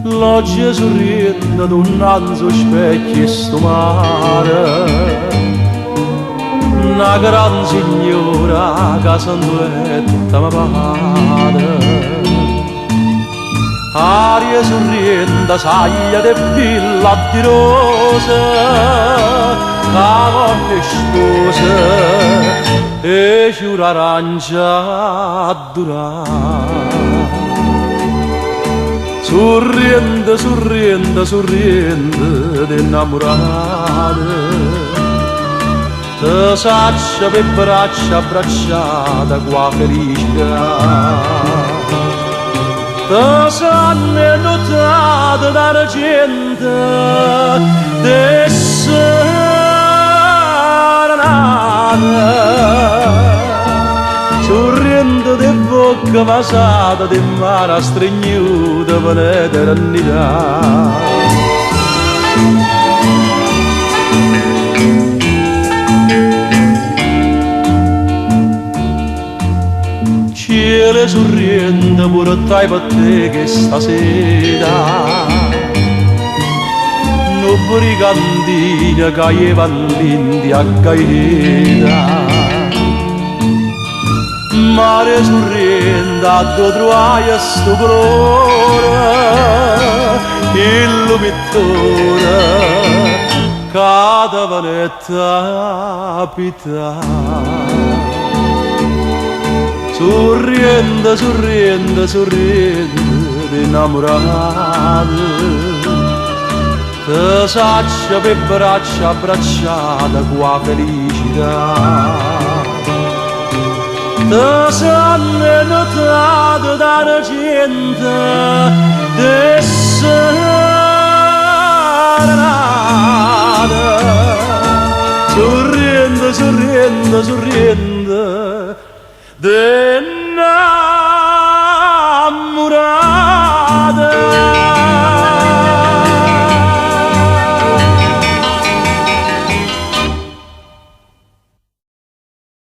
L'oggi sorride ad un nanzo specchio e sto mare, una gran signora che sanduetta mi pare. Aria sorride, saglia de villa di rose, cavone sposa e fiore arancia a durare. Sorriende, sorriende, sorriende d'innamorate, te saccia per braccia abbracciata qua felicità. Te sanno notate dalla gente de serenata. Sorriendo di bocca vasata di mare stregnuta per l'eternità. Cielo sorriendo pure dai per te che stasera non brigandina che gli pallindi a caeta. Mare sorrende a due trovaia sto colore, il pittore cada vanetta pita. Sorriende, sorriende, sorriende innamorate, te saccia per braccia abbracciata qua felicità. Te sanno notate dalla gente de serenata. Sorriende, sorriende, sorriende